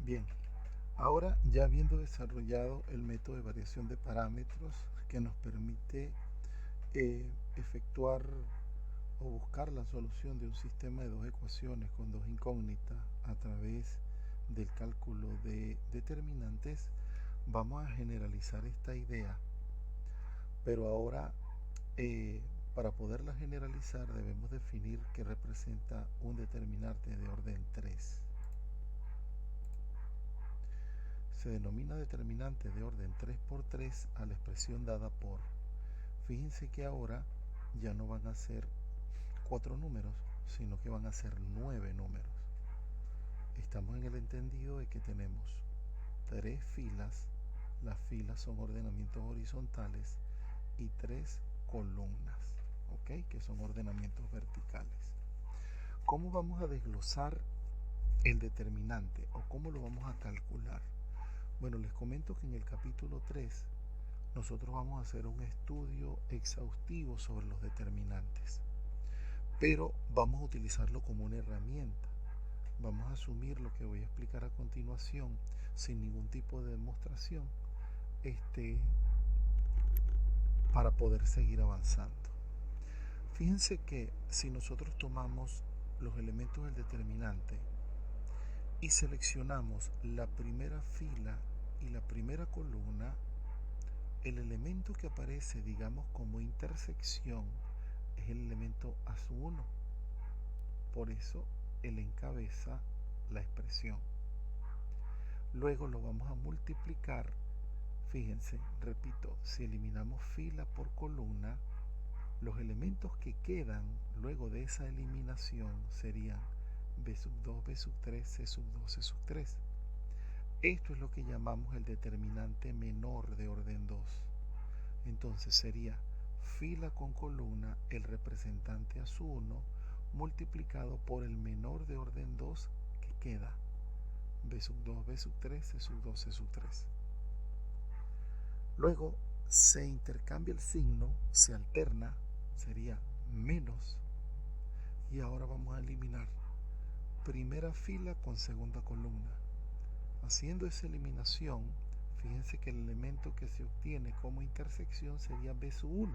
Bien, ahora ya habiendo desarrollado el método de variación de parámetros que nos permite efectuar o buscar la solución de un sistema de dos ecuaciones con dos incógnitas a través del cálculo de determinantes, vamos a generalizar esta idea, pero ahora eh, para poderla generalizar debemos definir qué representa un determinante de orden 3. Se denomina determinante de orden 3 por 3 a la expresión dada por. Fíjense que ahora ya no van a ser 4 números, sino que van a ser 9 números. Estamos en el entendido de que tenemos 3 filas, las filas son ordenamientos horizontales, y 3 columnas, ¿ok? Que son ordenamientos verticales. ¿Cómo vamos a desglosar el determinante o cómo lo vamos a calcular? Bueno, les comento que en el capítulo 3 nosotros vamos a hacer un estudio exhaustivo sobre los determinantes, pero vamos a utilizarlo como una herramienta. Vamos a asumir lo que voy a explicar a continuación sin ningún tipo de demostración, para poder seguir avanzando. Fíjense que si nosotros tomamos los elementos del determinante y seleccionamos la primera fila y la primera columna, el elemento que aparece, digamos, como intersección es el elemento A1. Por eso él encabeza la expresión. Luego lo vamos a multiplicar. Fíjense, repito, si eliminamos fila por columna, los elementos que quedan luego de esa eliminación serían B sub 2, B sub 3, C sub 2, C sub 3. Esto es lo que llamamos el determinante menor de orden 2. Entonces sería fila con columna el representante A1 multiplicado por el menor de orden 2 que queda. B sub 2, B sub 3, C sub 2, C sub 3. Luego se intercambia el signo, se alterna, sería menos. Y ahora vamos a eliminar primera fila con segunda columna. Haciendo esa eliminación, fíjense que el elemento que se obtiene como intersección sería B sub 1.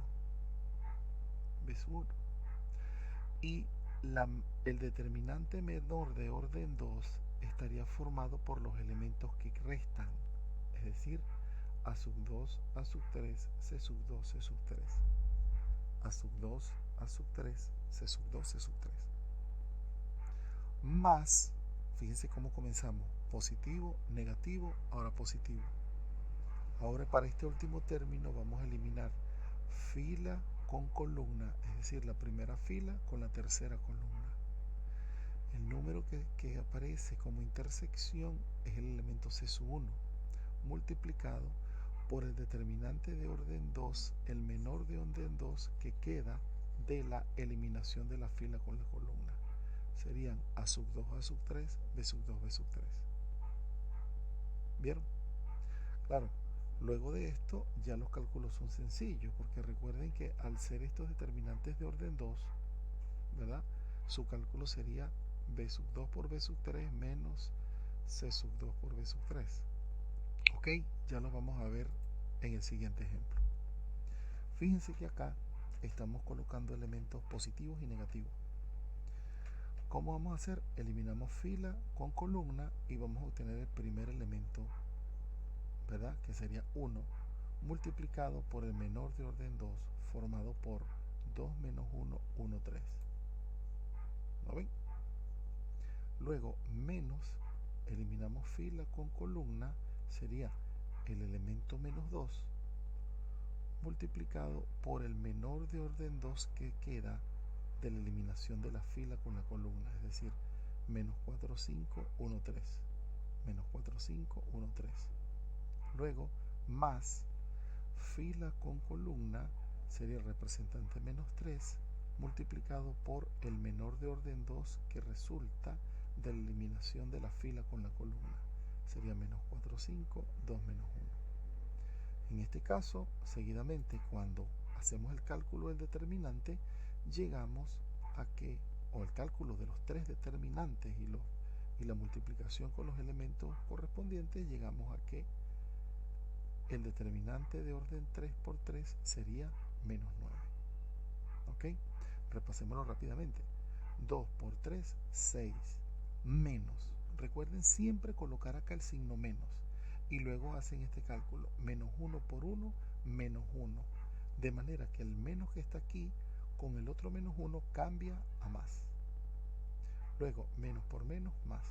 B sub 1. Y el determinante menor de orden 2 estaría formado por los elementos que restan, es decir, A sub 2, A sub 3, C sub 2, C sub 3. A sub 2, A sub 3, C sub 2, C sub 3. Más, fíjense cómo comenzamos, positivo, negativo, ahora positivo. Ahora para este último término vamos a eliminar fila con columna, es decir, la primera fila con la tercera columna. El número que aparece como intersección es el elemento C sub 1, multiplicado por el determinante de orden 2, el menor de orden 2 que queda de la eliminación de la fila con la columna. Serían A sub 2, A sub 3, B sub 2, B sub 3. ¿Vieron? Claro, luego de esto ya los cálculos son sencillos, porque recuerden que al ser estos determinantes de orden 2, ¿verdad? Su cálculo sería B sub 2 por B sub 3 menos C sub 2 por B sub 3. Ok, ya lo vamos a ver en el siguiente ejemplo. Fíjense que acá estamos colocando elementos positivos y negativos. ¿Cómo vamos a hacer? Eliminamos fila con columna y vamos a obtener el primer elemento, ¿verdad? Que sería 1 multiplicado por el menor de orden 2 formado por 2 menos 1, 1, 3. ¿Lo ven? Luego menos, eliminamos fila con columna, sería el elemento menos 2 multiplicado por el menor de orden 2 que queda de la eliminación de la fila con la columna, es decir, menos 4, 5, 1, 3. Menos 4, 5, 1, 3. Luego, más fila con columna sería el representante menos 3 multiplicado por el menor de orden 2 que resulta de la eliminación de la fila con la columna. Sería menos 4, 5, 2 menos 1. En este caso, seguidamente, cuando hacemos el cálculo del determinante, llegamos a que, o el cálculo de los tres determinantes y la multiplicación con los elementos correspondientes, llegamos a que el determinante de orden 3 por 3 sería menos 9. ¿Ok? Repasémoslo rápidamente. 2 por 3, 6. Menos. Recuerden siempre colocar acá el signo menos. Y luego hacen este cálculo. Menos 1 por 1, menos 1. De manera que el menos que está aquí con el otro menos 1 cambia a más. Luego, menos por menos, más.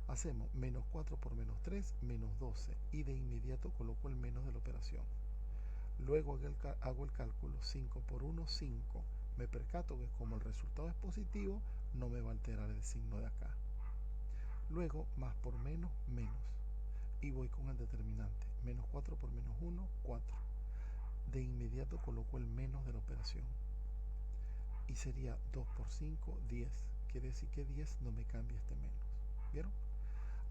Hacemos menos 4 por menos 3, menos 12. Y de inmediato coloco el menos de la operación. Luego hago el cálculo. 5 por 1, 5. Me percato que como el resultado es positivo, no me va a alterar el signo de acá. Luego, más por menos, menos. Y voy con el determinante. Menos 4 por menos 1, 4. De inmediato coloco el menos de la operación. Y sería 2 por 5, 10. Quiere decir que 10 no me cambia este menos. ¿Vieron?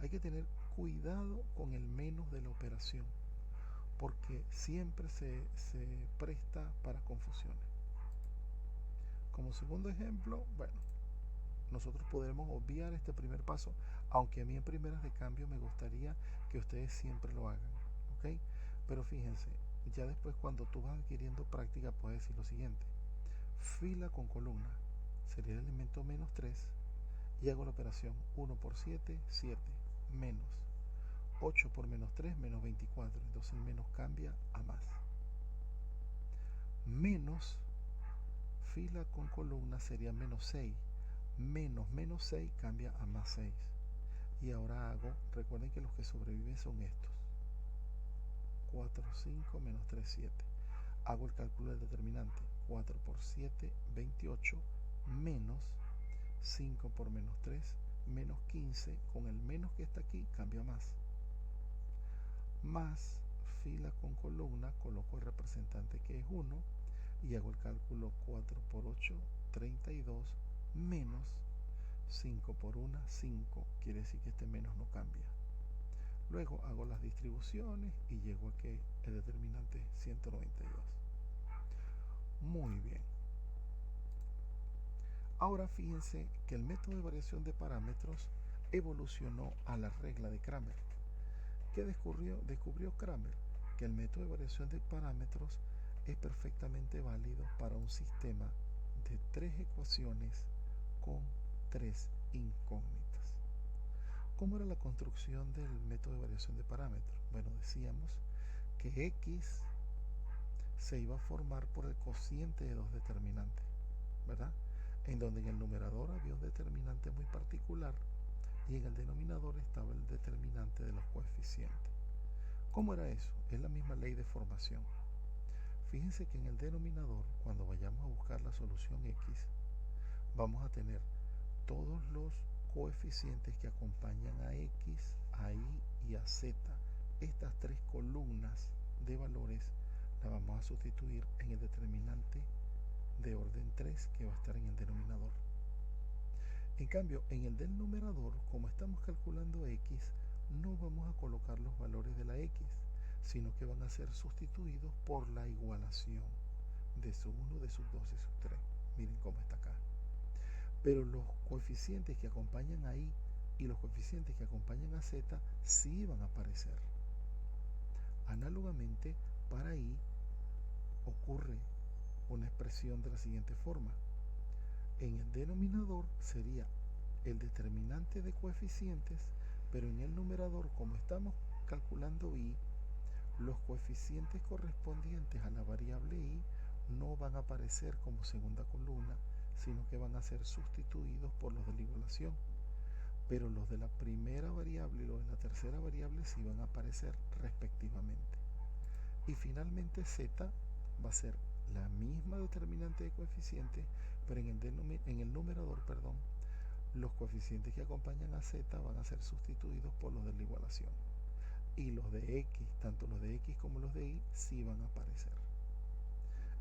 Hay que tener cuidado con el menos de la operación, porque siempre se presta para confusiones. Como segundo ejemplo, bueno, nosotros podremos obviar este primer paso, aunque a mí en primeras de cambio me gustaría que ustedes siempre lo hagan, ¿ok? Pero fíjense, ya después cuando tú vas adquiriendo práctica puedes decir lo siguiente. Fila con columna sería el elemento menos 3 y hago la operación 1 por 7, 7, menos 8 por menos 3, menos 24. Entonces el menos cambia a más. Menos fila con columna sería menos 6. Menos 6 cambia a más 6. Y ahora hago, recuerden que los que sobreviven son estos. 4, 5, menos 3, 7. Hago el cálculo del determinante. 4 por 7, 28, menos 5 por menos 3, menos 15. Con el menos que está aquí cambia a más. Más fila con columna, coloco el representante que es 1 y hago el cálculo. 4 por 8, 32, menos 5 por 1, 5. Quiere decir que este menos no cambia. Luego hago las distribuciones y llego a que el determinante es 192. Muy bien. Ahora fíjense que el método de variación de parámetros evolucionó a la regla de Cramer. ¿Qué descubrió Cramer? Que el método de variación de parámetros es perfectamente válido para un sistema de 3 ecuaciones con 3 incógnitas. ¿Cómo era la construcción del método de variación de parámetros? Bueno, decíamos que X se iba a formar por el cociente de dos determinantes, ¿verdad? En donde en el numerador había un determinante muy particular y en el denominador estaba el determinante de los coeficientes. ¿Cómo era eso? Es la misma ley de formación. Fíjense que en el denominador, cuando vayamos a buscar la solución X, vamos a tener todos los coeficientes que acompañan a X, a Y y a Z. Estas 3 columnas de valores las vamos a sustituir en el determinante de orden 3 que va a estar en el denominador. En cambio, en el del numerador, como estamos calculando X, no vamos a colocar los valores de la X, sino que van a ser sustituidos por la igualación de sub 1, de sub 2 y sub 3. Miren cómo está acá. Pero los coeficientes que acompañan a Y y los coeficientes que acompañan a Z sí van a aparecer. Análogamente, para Y ocurre una expresión de la siguiente forma. En el denominador sería el determinante de coeficientes, pero en el numerador, como estamos calculando Y, los coeficientes correspondientes a la variable Y no van a aparecer como segunda columna, sino que van a ser sustituidos por los de la igualación. Pero los de la primera variable y los de la tercera variable sí van a aparecer respectivamente. Y finalmente Z va a ser la misma determinante de coeficientes, pero en el numerador, los coeficientes que acompañan a Z van a ser sustituidos por los de la igualación. Y los de X, tanto los de X como los de Y, sí van a aparecer.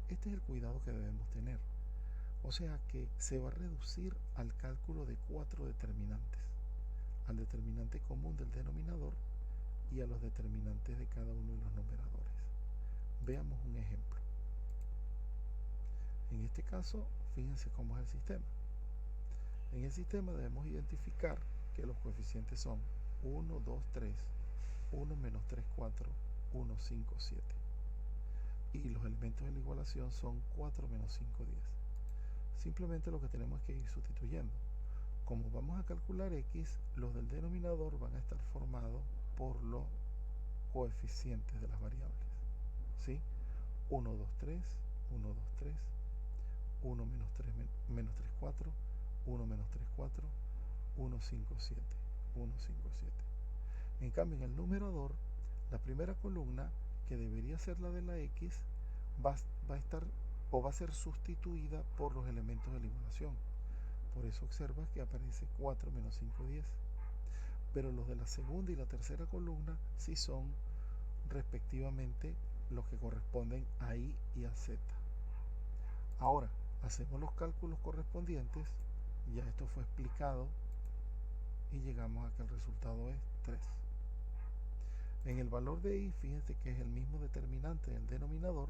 Este es el cuidado que debemos tener. O sea que se va a reducir al cálculo de 4 determinantes, al determinante común del denominador y a los determinantes de cada uno de los numeradores. Veamos un ejemplo. En este caso, fíjense cómo es el sistema. En el sistema debemos identificar que los coeficientes son 1, 2, 3, 1 menos 3, 4, 1, 5, 7. Y los elementos de la igualación son 4 menos 5, 10. Simplemente lo que tenemos es que ir sustituyendo. Como vamos a calcular x, los del denominador van a estar formados por los coeficientes de las variables. ¿Sí? 1, 2, 3, 1, 2, 3, 1 menos 3, 4, 1 menos 3, 4, 1, 5, 7, 1, 5, 7. En cambio, en el numerador, la primera columna, que debería ser la de la x, va a estar o va a ser sustituida por los elementos de la igualación. Por eso observas que aparece 4 menos 5, 10. Pero los de la segunda y la tercera columna sí son respectivamente los que corresponden a y y a z. Ahora, hacemos los cálculos correspondientes. Ya esto fue explicado y llegamos a que el resultado es 3. En el valor de y, fíjense que es el mismo determinante del denominador,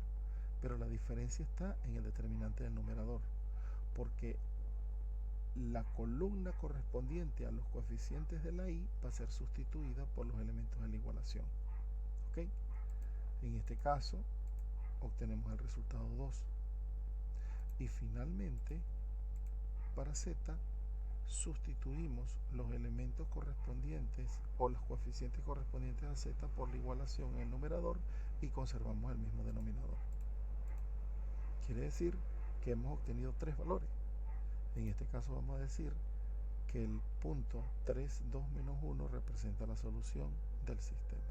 pero la diferencia está en el determinante del numerador, porque la columna correspondiente a los coeficientes de la y va a ser sustituida por los elementos de la igualación. ¿Ok? En este caso, obtenemos el resultado 2. Y finalmente, para z, sustituimos los elementos correspondientes o los coeficientes correspondientes a z por la igualación en el numerador y conservamos el mismo denominador. Quiere decir que hemos obtenido 3 valores. En este caso vamos a decir que el punto 3, 2 menos 1 representa la solución del sistema.